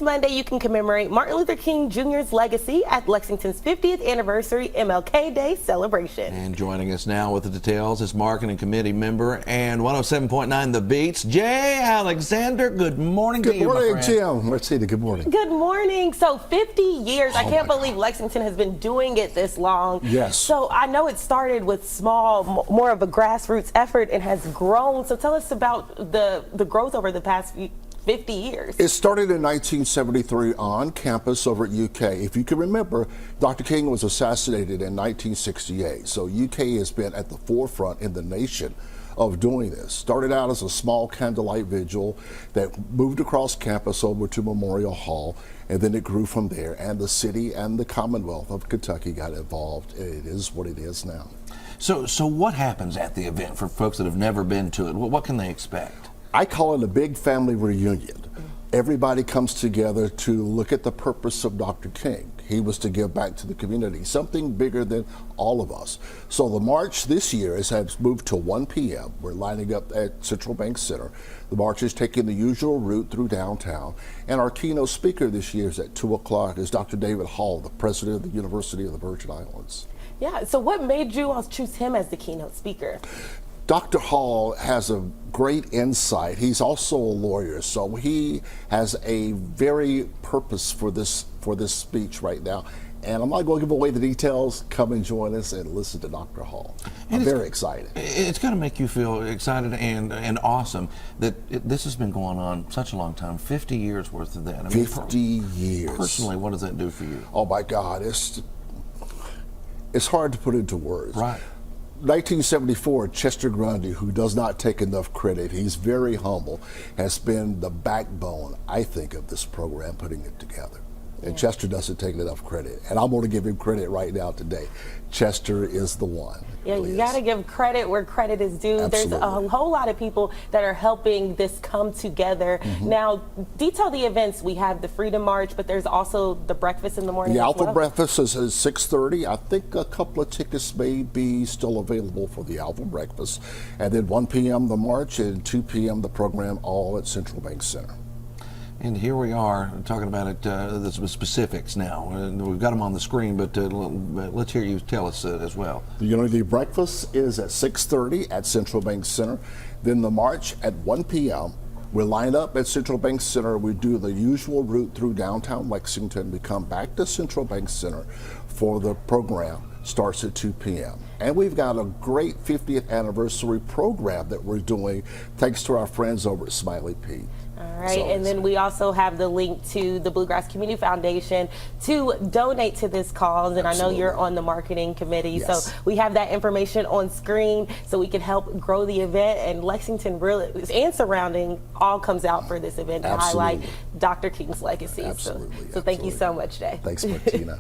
Monday, you can commemorate Martin Luther King Jr.'s legacy at Lexington's 50th anniversary MLK Day celebration. And joining us now with the details is marketing committee member and 107.9 The Beats, Jay Alexander. Good morning to you, my friend. Good morning, Jim. Martina, good morning. Good morning. So 50 years. I can't believe Lexington has been doing it this long. Yes. So I know it started with small, more of a grassroots effort and has grown. So tell us about the growth over the past 50 years. It started in 1973 on campus over at UK. If you can remember, Dr. King was assassinated in 1968. So UK has been at the forefront in the nation of doing this. Started out as a small candlelight vigil that moved across campus over to Memorial Hall, and then it grew from there, and the city and the Commonwealth of Kentucky got involved. It is what it is now. So what happens at the event for folks that have never been to it? What can they expect? I call it a big family reunion. Everybody comes together to look at the purpose of Dr. King. He was to give back to the community, something bigger than all of us. So the march this year has moved to 1 p.m. We're lining up at Central Bank Center. The march is taking the usual route through downtown. And our keynote speaker this year is at 2 o'clock is Dr. David Hall, the president of the University of the Virgin Islands. Yeah, so what made you all choose him as the keynote speaker? Dr. Hall has a great insight. He's also a lawyer, so he has a very purpose for this speech right now. And I'm not going to give away the details. Come and join us and listen to Dr. Hall. I'm very excited. It's got to make you feel excited and awesome that this has been going on such a long time, 50 years worth of that. I mean, 50 years. Personally, what does that do for you? Oh my God, it's hard to put into words. Right. 1974, Chester Grundy, who does not take enough credit, he's very humble, has been the backbone, I think, of this program, putting it together. And Chester doesn't take enough credit. And I'm going to give him credit right now today. Chester is the one. Yeah, you got to give credit where credit is due. Absolutely. There's a whole lot of people that are helping this come together. Now, detail the events. We have the Freedom March, but there's also the breakfast in the morning. The as Alpha well. Breakfast is at 6:30. I think a couple of tickets may be still available for the Alpha Breakfast. And then 1 p.m. the march and 2 p.m. the program, all at Central Bank Center. And here we are talking about it, the specifics now. We've got them on the screen, but let's hear you tell us as well. The breakfast is at 6:30 at Central Bank Center. Then the march at 1 p.m. We line up at Central Bank Center. We do the usual route through downtown Lexington. We come back to Central Bank Center for the program. Starts at 2 p.m. And we've got a great 50th anniversary program that we're doing thanks to our friends over at Smiley Pete. All right, and then we also have the link to the Bluegrass Community Foundation to donate to this cause. And Absolutely. I know you're on the marketing committee, Yes. so we have that information on screen so we can help grow the event. And Lexington really and surrounding all comes out for this event to highlight Dr. King's legacy. Absolutely. So thank you so much, Jay. Thanks, Martina.